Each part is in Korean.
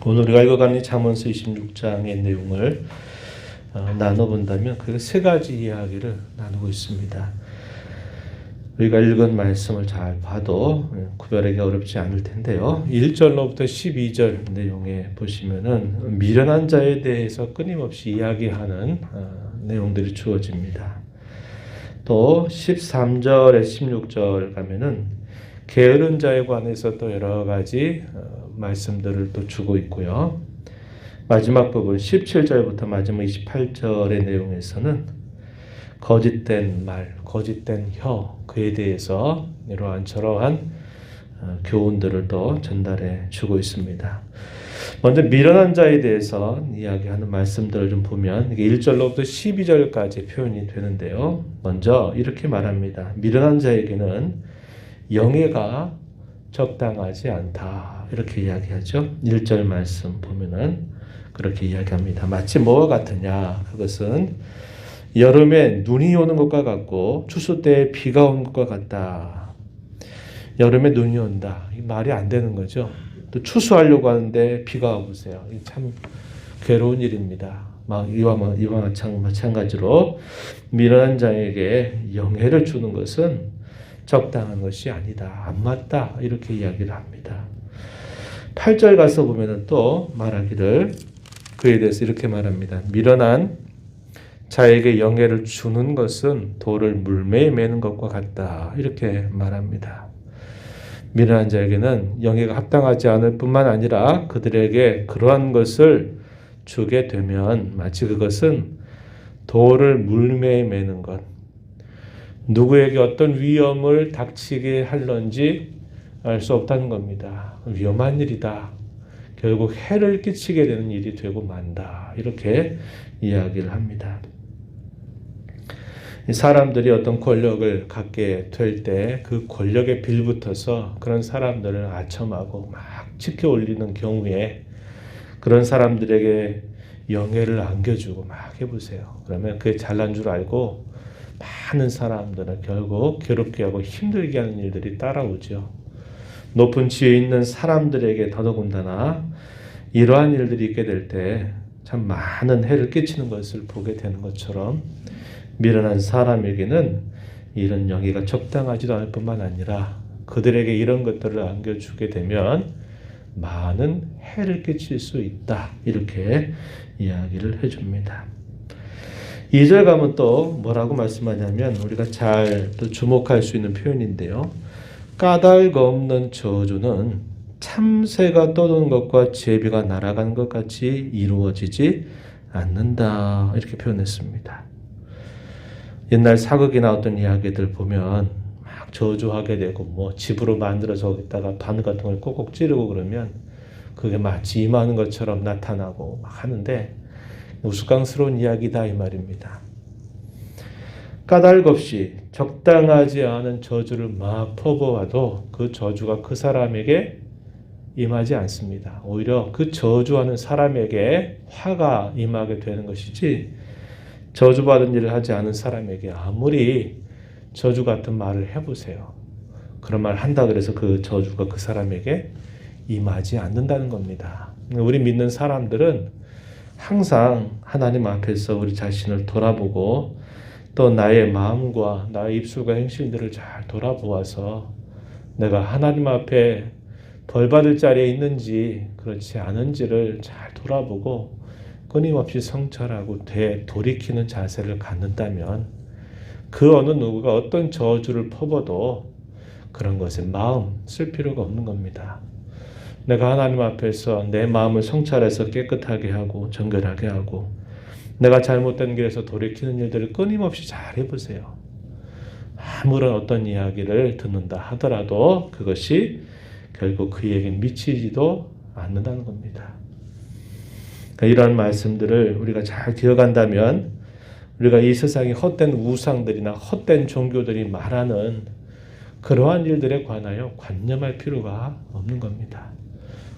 오늘 우리가 읽어가는 잠언서 26장의 내용을 나눠본다면 그 세 가지 이야기를 나누고 있습니다. 우리가 읽은 말씀을 잘 봐도 구별하기 어렵지 않을 텐데요. 1절로부터 12절 내용에 보시면은 미련한 자에 대해서 끊임없이 이야기하는 내용들이 주어집니다. 또 13절에 16절 가면은 게으른 자에 관해서 또 여러 가지 말씀들을 또 주고 있고요. 마지막 부분 17절부터 마지막 28절의 내용에서는 거짓된 말, 거짓된 혀, 그에 대해서 이러한 저러한 교훈들을 또 전달해 주고 있습니다. 먼저 미련한 자에 대해서 이야기하는 말씀들을 좀 보면 1절로부터 12절까지 표현이 되는데요. 먼저 이렇게 말합니다. 미련한 자에게는 영예가 적당하지 않다. 이렇게 이야기하죠. 1절 말씀 보면은 그렇게 이야기합니다. 마치 뭐와 같으냐? 그것은 여름에 눈이 오는 것과 같고 추수 때 비가 오는 것과 같다. 여름에 눈이 온다. 이 말이 안 되는 거죠. 또 추수하려고 하는데 비가 오세요. 참 괴로운 일입니다. 이와 마찬가지로 미련한 자에게 영예를 주는 것은 적당한 것이 아니다. 안 맞다. 이렇게 이야기를 합니다. 8절 가서 보면은 또 말하기를 그에 대해서 이렇게 말합니다. 미련한 자에게 영예를 주는 것은 돌을 물매에 매는 것과 같다. 이렇게 말합니다. 미련한 자에게는 영예가 합당하지 않을 뿐만 아니라 그들에게 그러한 것을 주게 되면 마치 그것은 돌을 물매에 매는 것, 누구에게 어떤 위험을 닥치게 할런지 알 수 없다는 겁니다. 위험한 일이다. 결국 해를 끼치게 되는 일이 되고 만다. 이렇게 이야기를 합니다. 사람들이 어떤 권력을 갖게 될 때 그 권력에 빌붙어서 그런 사람들을 아첨하고 막 지켜 올리는 경우에 그런 사람들에게 영예를 안겨주고 막 해보세요. 그러면 그게 잘난 줄 알고 많은 사람들은 결국 괴롭게 하고 힘들게 하는 일들이 따라오죠. 높은 지위에 있는 사람들에게 더더군다나 이러한 일들이 있게 될 때 참 많은 해를 끼치는 것을 보게 되는 것처럼 미련한 사람에게는 이런 영예가 적당하지도 않을 뿐만 아니라 그들에게 이런 것들을 안겨주게 되면 많은 해를 끼칠 수 있다. 이렇게 이야기를 해줍니다. 2절 가면 또 뭐라고 말씀하냐면 우리가 잘 또 주목할 수 있는 표현인데요. 까닭 없는 저주는 참새가 떠도는 것과 제비가 날아가는 것 같이 이루어지지 않는다. 이렇게 표현했습니다. 옛날 사극이나 어떤 이야기들 보면 막 저주하게 되고 집으로 만들어서 거기다가 바늘 같은 걸 꼭꼭 찌르고 그러면 그게 마치 임하는 것처럼 나타나고 막 하는데 우스꽝스러운 이야기다 이 말입니다. 까닭 없이 적당하지 않은 저주를 막 퍼부어도 그 저주가 그 사람에게 임하지 않습니다. 오히려 그 저주하는 사람에게 화가 임하게 되는 것이지 저주받은 일을 하지 않은 사람에게 아무리 저주 같은 말을 해보세요. 그런 말 한다 그래서 그 저주가 그 사람에게 임하지 않는다는 겁니다. 우리 믿는 사람들은 항상 하나님 앞에서 우리 자신을 돌아보고 또 나의 마음과 나의 입술과 행실들을 잘 돌아보아서 내가 하나님 앞에 벌받을 자리에 있는지 그렇지 않은지를 잘 돌아보고 끊임없이 성찰하고 되돌이키는 자세를 갖는다면 그 어느 누구가 어떤 저주를 퍼부어도 그런 것에 마음 쓸 필요가 없는 겁니다. 내가 하나님 앞에서 내 마음을 성찰해서 깨끗하게 하고 정결하게 하고 내가 잘못된 길에서 돌이키는 일들을 끊임없이 잘 해보세요. 아무런 어떤 이야기를 듣는다 하더라도 그것이 결국 그에게 미치지도 않는다는 겁니다. 그러니까 이러한 말씀들을 우리가 잘 기억한다면 우리가 이 세상의 헛된 우상들이나 헛된 종교들이 말하는 그러한 일들에 관하여 관념할 필요가 없는 겁니다.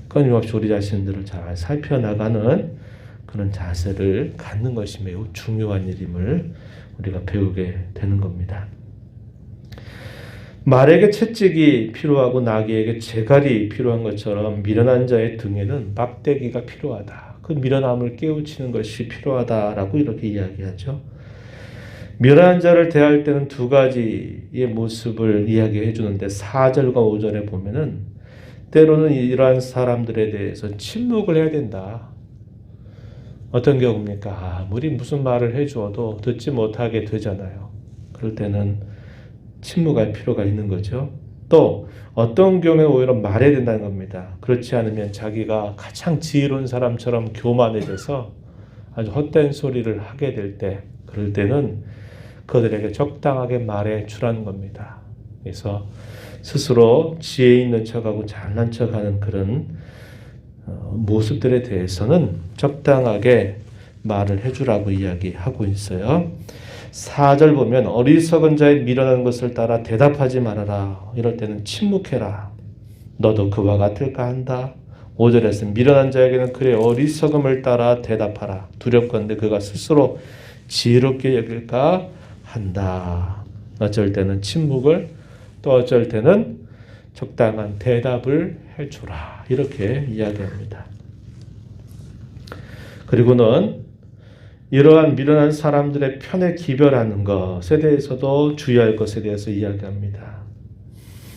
끊임없이 우리 자신들을 잘 살펴나가는 그런 자세를 갖는 것이 매우 중요한 일임을 우리가 배우게 되는 겁니다. 말에게 채찍이 필요하고 나귀에게 재갈이 필요한 것처럼 미련한 자의 등에는 막대기가 필요하다. 그 미련함을 깨우치는 것이 필요하다라고 이렇게 이야기하죠. 미련한 자를 대할 때는 두 가지의 모습을 이야기해 주는데 4절과 5절에 보면은 때로는 이러한 사람들에 대해서 침묵을 해야 된다. 어떤 경우입니까? 아무리 무슨 말을 해주어도 듣지 못하게 되잖아요. 그럴 때는 침묵할 필요가 있는 거죠. 또 어떤 경우에 오히려 말해야 된다는 겁니다. 그렇지 않으면 자기가 가장 지혜로운 사람처럼 교만해져서 아주 헛된 소리를 하게 될 때, 그럴 때는 그들에게 적당하게 말해 주라는 겁니다. 그래서 스스로 지혜 있는 척하고 잘난 척하는 그런 모습들에 대해서는 적당하게 말을 해주라고 이야기하고 있어요. 4절 보면 어리석은 자의 미련한 것을 따라 대답하지 말아라. 이럴 때는 침묵해라. 너도 그와 같을까 한다. 5절에서 미련한 자에게는 그의 어리석음을 따라 대답하라. 두렵건대 그가 스스로 지혜롭게 여길까 한다. 어쩔 때는 침묵을, 또 어쩔 때는 적당한 대답을 해주라. 이렇게 이야기합니다. 그리고는 이러한 미련한 사람들의 편에 기별하는 것에 대해서도 주의할 것에 대해서 이야기합니다.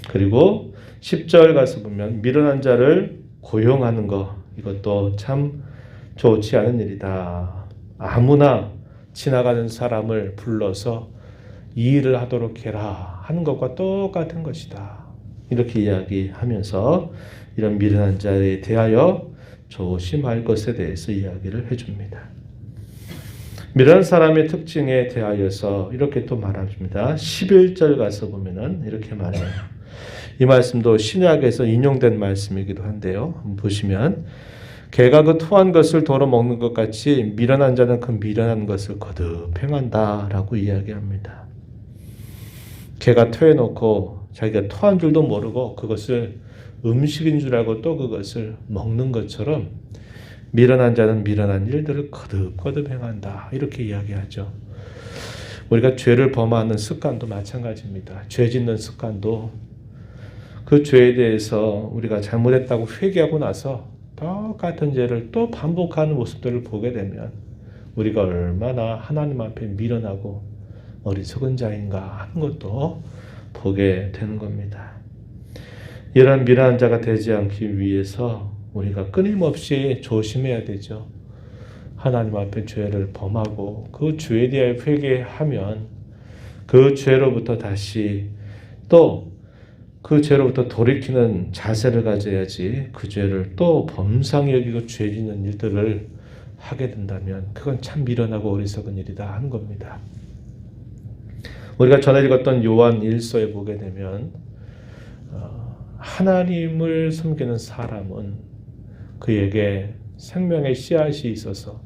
그리고 10절 가서 보면 미련한 자를 고용하는 것, 이것도 참 좋지 않은 일이다. 아무나 지나가는 사람을 불러서 이 일을 하도록 해라 하는 것과 똑같은 것이다. 이렇게 이야기하면서 이런 미련한 자에 대하여 조심할 것에 대해서 이야기를 해줍니다. 미련한 사람의 특징에 대하여서 이렇게 또 말합니다. 11절 가서 보면은 이렇게 말해요. 이 말씀도 신약에서 인용된 말씀이기도 한데요. 한번 보시면 개가 그 토한 것을 도로 먹는 것 같이 미련한 자는 그 미련한 것을 거듭 행한다라고 이야기합니다. 개가 토해놓고 자기가 토한 줄도 모르고 그것을 음식인 줄 알고 또 그것을 먹는 것처럼 미련한 자는 미련한 일들을 거듭거듭 행한다. 이렇게 이야기하죠. 우리가 죄를 범하는 습관도 마찬가지입니다. 죄 짓는 습관도 그 죄에 대해서 우리가 잘못했다고 회개하고 나서 똑같은 죄를 또 반복하는 모습들을 보게 되면 우리가 얼마나 하나님 앞에 미련하고 어리석은 자인가 하는 것도 보게 되는 겁니다. 이런 미련한 자가 되지 않기 위해서 우리가 끊임없이 조심해야 되죠. 하나님 앞에 죄를 범하고 그 죄에 대하여 회개하면 그 죄로부터 다시 또 그 죄로부터 돌이키는 자세를 가져야지 그 죄를 또 범상히 여기고 죄 짓는 일들을 하게 된다면 그건 참 미련하고 어리석은 일이다 하는 겁니다. 우리가 전에 읽었던 요한 1서에 보게 되면 하나님을 섬기는 사람은 그에게 생명의 씨앗이 있어서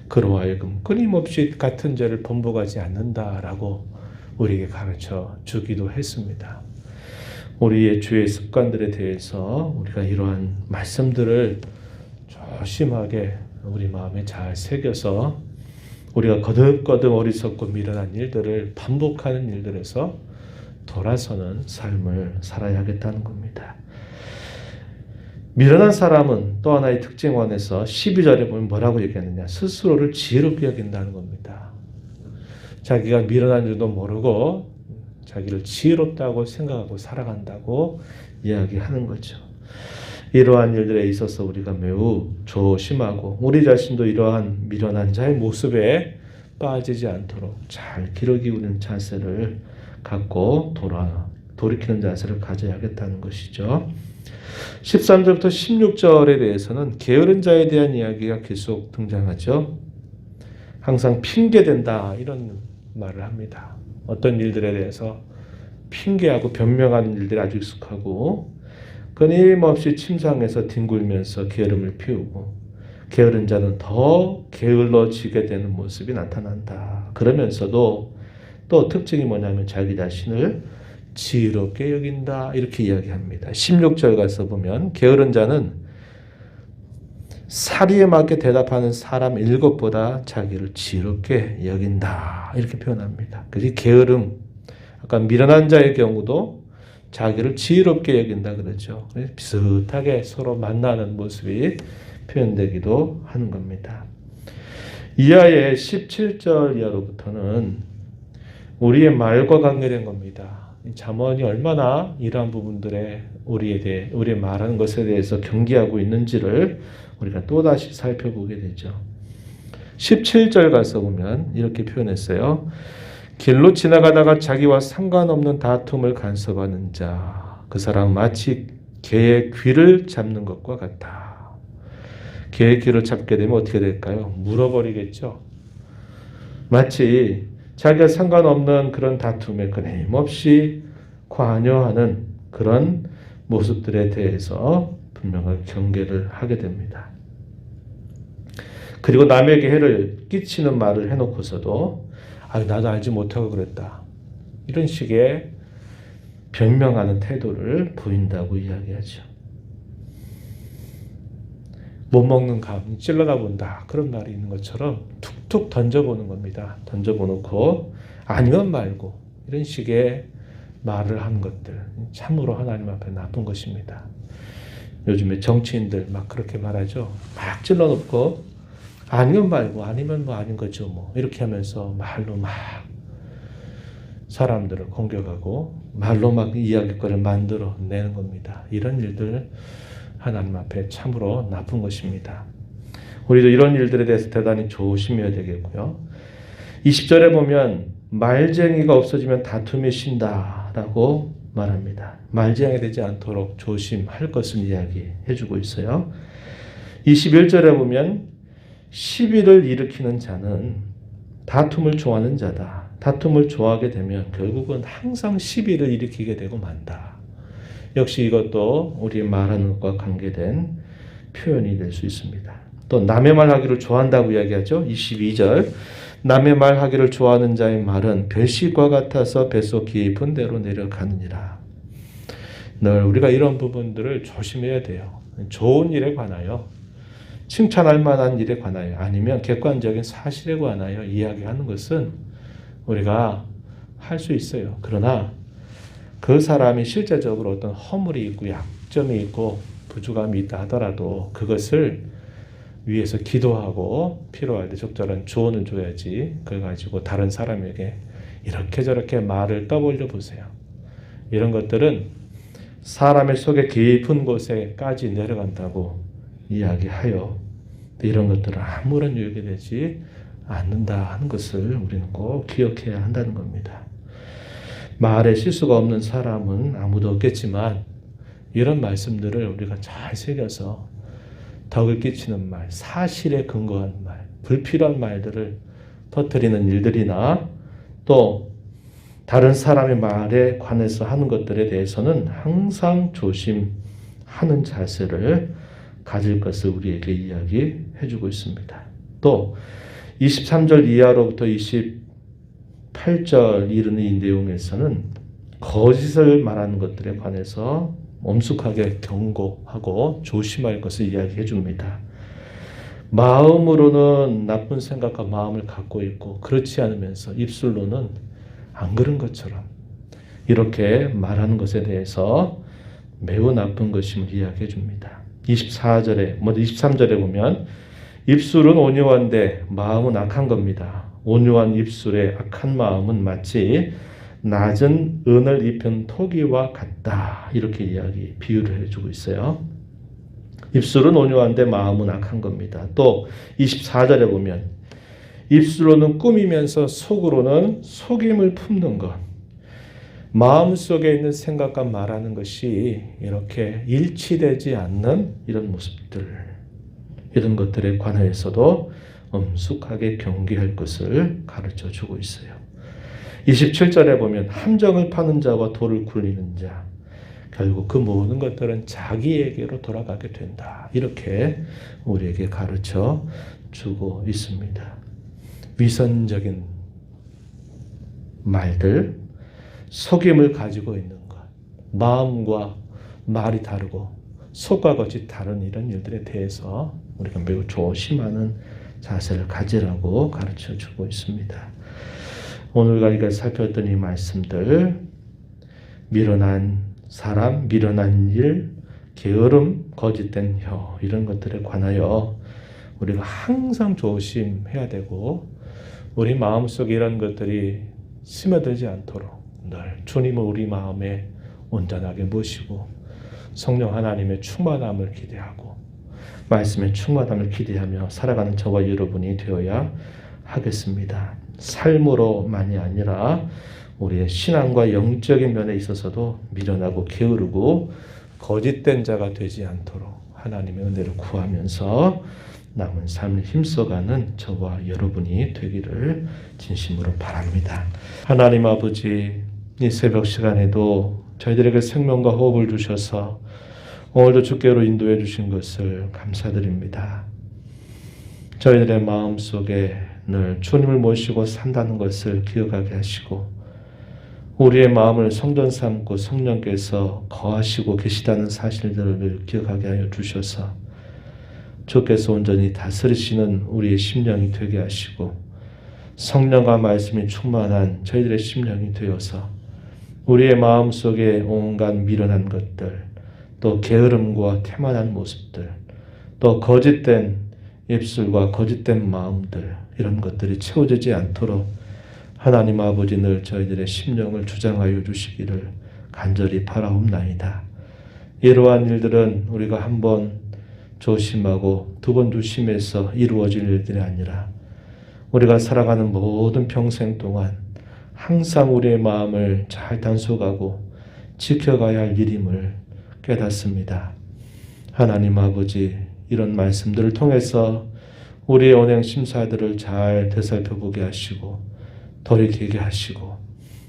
그로 하여금 끊임없이 같은 죄를 번복하지 않는다라고 우리에게 가르쳐 주기도 했습니다. 우리의 죄의 습관들에 대해서 우리가 이러한 말씀들을 조심하게 우리 마음에 잘 새겨서 우리가 거듭거듭 어리석고 미련한 일들을 반복하는 일들에서 돌아서는 삶을 살아야겠다는 겁니다. 미련한 사람은 또 하나의 특징원에서 12절에 보면 뭐라고 얘기하느냐. 스스로를 지혜롭게 여긴다는 겁니다. 자기가 미련한 줄도 모르고 자기를 지혜롭다고 생각하고 살아간다고 이야기하는 거죠. 이러한 일들에 있어서 우리가 매우 조심하고 우리 자신도 이러한 미련한 자의 모습에 빠지지 않도록 잘 귀를 기울이는 자세를 갖고 돌이키는 자세를 가져야겠다는 것이죠. 13절부터 16절에 대해서는 게으른 자에 대한 이야기가 계속 등장하죠. 항상 핑계댄다 이런 말을 합니다. 어떤 일들에 대해서 핑계하고 변명하는 일들이 아주 익숙하고 끊임없이 침상에서 뒹굴면서 게으름을 피우고 게으른 자는 더 게을러지게 되는 모습이 나타난다. 그러면서도 또 특징이 뭐냐면 자기 자신을 지혜롭게 여긴다 이렇게 이야기합니다. 16절 가서 보면 게으른 자는 사리에 맞게 대답하는 사람 7보다 자기를 지혜롭게 여긴다 이렇게 표현합니다. 그래서 게으름, 아까 미련한 자의 경우도 자기를 지혜롭게 여긴다 그러죠. 비슷하게 서로 만나는 모습이 표현되기도 하는 겁니다. 이하의 17절 이하로부터는 우리의 말과 관계된 겁니다. 잠언이 얼마나 이러한 부분들에 우리의 말하는 것에 대해서 경계하고 있는지를 우리가 또다시 살펴보게 되죠. 17절 가서 보면 이렇게 표현했어요. 길로 지나가다가 자기와 상관없는 다툼을 간섭하는 자, 그 사람 마치 개의 귀를 잡는 것과 같다. 개의 귀를 잡게 되면 어떻게 될까요? 물어버리겠죠. 마치 자기가 상관없는 그런 다툼에 끊임없이 관여하는 그런 모습들에 대해서 분명하게 경계를 하게 됩니다. 그리고 남에게 해를 끼치는 말을 해놓고서도 나도 알지 못하고 그랬다. 이런 식의 변명하는 태도를 보인다고 이야기하죠. 못 먹는 감 찔러다 본다. 그런 말이 있는 것처럼 툭툭 던져보는 겁니다. 던져보놓고 아니면 말고 이런 식의 말을 하는 것들 참으로 하나님 앞에 나쁜 것입니다. 요즘에 정치인들 막 그렇게 말하죠. 막 찔러놓고 아니면 말고 아니면 뭐 아닌 거죠 뭐 이렇게 하면서 말로 막 사람들을 공격하고 말로 막 이야기거리를 만들어 내는 겁니다. 이런 일들 하나님 앞에 참으로 나쁜 것입니다. 우리도 이런 일들에 대해서 대단히 조심해야 되겠고요. 20절에 보면 말쟁이가 없어지면 다툼이 쉰다라고 말합니다. 말쟁이 되지 않도록 조심할 것을 이야기해 주고 있어요. 21절에 보면 시비를 일으키는 자는 다툼을 좋아하는 자다. 다툼을 좋아하게 되면 결국은 항상 시비를 일으키게 되고 만다. 역시 이것도 우리 말하는 것과 관계된 표현이 될 수 있습니다. 또 남의 말하기를 좋아한다고 이야기하죠. 22절 남의 말하기를 좋아하는 자의 말은 별식과 같아서 뱃속 깊은 데로 내려가느니라. 늘 우리가 이런 부분들을 조심해야 돼요. 좋은 일에 관하여 칭찬할 만한 일에 관하여 아니면 객관적인 사실에 관하여 이야기하는 것은 우리가 할 수 있어요. 그러나 그 사람이 실제적으로 어떤 허물이 있고 약점이 있고 부족함이 있다 하더라도 그것을 위해서 기도하고 필요할 때 적절한 조언을 줘야지 그걸 가지고 다른 사람에게 이렇게 저렇게 말을 떠벌려 보세요. 이런 것들은 사람의 속에 깊은 곳에까지 내려간다고 이야기하여 이런 것들은 아무런 유익이 되지 않는다 하는 것을 우리는 꼭 기억해야 한다는 겁니다. 말에 실수가 없는 사람은 아무도 없겠지만 이런 말씀들을 우리가 잘 새겨서 덕을 끼치는 말, 사실에 근거한 말, 불필요한 말들을 터뜨리는 일들이나 또 다른 사람의 말에 관해서 하는 것들에 대해서는 항상 조심하는 자세를 가질 것을 우리에게 이야기해 주고 있습니다. 또 23절 이하로부터 28절 이르는 이 내용에서는 거짓을 말하는 것들에 관해서 엄숙하게 경고하고 조심할 것을 이야기해 줍니다. 마음으로는 나쁜 생각과 마음을 갖고 있고 그렇지 않으면서 입술로는 안 그런 것처럼 이렇게 말하는 것에 대해서 매우 나쁜 것임을 이야기해 줍니다. 23절에 보면 입술은 온유한데 마음은 악한 겁니다. 온유한 입술에 악한 마음은 마치 낮은 은을 입힌 토기와 같다. 이렇게 비유를 해주고 있어요. 입술은 온유한데 마음은 악한 겁니다. 또 24절에 보면 입술로는 꾸미면서 속으로는 속임을 품는 것. 마음속에 있는 생각과 말하는 것이 이렇게 일치되지 않는 이런 모습들, 이런 것들에 관해서도 엄숙하게 경계할 것을 가르쳐 주고 있어요. 27절에 보면 함정을 파는 자와 돌을 굴리는 자, 결국 그 모든 것들은 자기에게로 돌아가게 된다. 이렇게 우리에게 가르쳐 주고 있습니다. 위선적인 말들, 속임을 가지고 있는 것, 마음과 말이 다르고 속과 겉이 다른 이런 일들에 대해서 우리가 매우 조심하는 자세를 가지라고 가르쳐 주고 있습니다. 오늘 우리가 살펴봤던 이 말씀들, 미련한 사람, 미련한 일, 게으름, 거짓된 혀 이런 것들에 관하여 우리가 항상 조심해야 되고 우리 마음속에 이런 것들이 스며들지 않도록 늘 주님을 우리 마음에 온전하게 모시고 성령 하나님의 충만함을 기대하고 말씀의 충만함을 기대하며 살아가는 저와 여러분이 되어야 하겠습니다. 삶으로만이 아니라 우리의 신앙과 영적인 면에 있어서도 미련하고 게으르고 거짓된 자가 되지 않도록 하나님의 은혜를 구하면서 남은 삶을 힘써가는 저와 여러분이 되기를 진심으로 바랍니다. 하나님 아버지, 이 새벽 시간에도 저희들에게 생명과 호흡을 주셔서 오늘도 주께로 인도해 주신 것을 감사드립니다. 저희들의 마음속에 늘 주님을 모시고 산다는 것을 기억하게 하시고 우리의 마음을 성전 삼고 성령께서 거하시고 계시다는 사실들을 기억하게 하여 주셔서 주께서 온전히 다스리시는 우리의 심령이 되게 하시고 성령과 말씀이 충만한 저희들의 심령이 되어서 우리의 마음속에 온갖 미련한 것들, 또 게으름과 태만한 모습들, 또 거짓된 입술과 거짓된 마음들 이런 것들이 채워지지 않도록 하나님 아버지 늘 저희들의 심령을 주장하여 주시기를 간절히 바라옵나이다. 이러한 일들은 우리가 한번 조심하고 두 번 조심해서 이루어질 일들이 아니라 우리가 살아가는 모든 평생 동안 항상 우리의 마음을 잘 단속하고 지켜가야 할 일임을 깨닫습니다. 하나님 아버지, 이런 말씀들을 통해서 우리의 언행 심사들을 잘 되살펴보게 하시고 돌이키게 하시고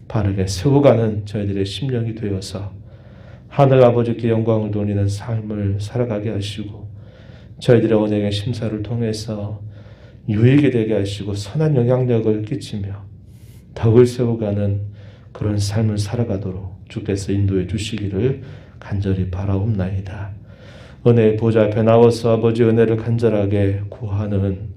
바르게 세워가는 저희들의 심령이 되어서 하늘 아버지께 영광을 돌리는 삶을 살아가게 하시고 저희들의 언행의 심사를 통해서 유익이 되게 하시고 선한 영향력을 끼치며 덕을 세워가는 그런 삶을 살아가도록 주께서 인도해 주시기를 간절히 바라옵나이다. 은혜의 보좌 앞에 나와서 아버지 은혜를 간절하게 구하는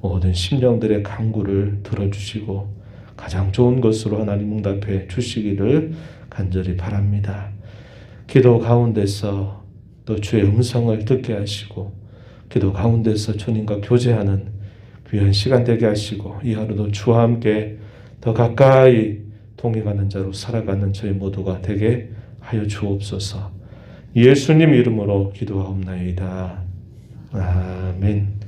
모든 심령들의 간구를 들어주시고 가장 좋은 것으로 하나님 응답해 주시기를 간절히 바랍니다. 기도 가운데서 또 주의 음성을 듣게 하시고 기도 가운데서 주님과 교제하는 귀한 시간 되게 하시고 이 하루도 주와 함께 더 가까이 동행하는 자로 살아가는 저희 모두가 되게 하여 주옵소서. 예수님 이름으로 기도하옵나이다. 아멘.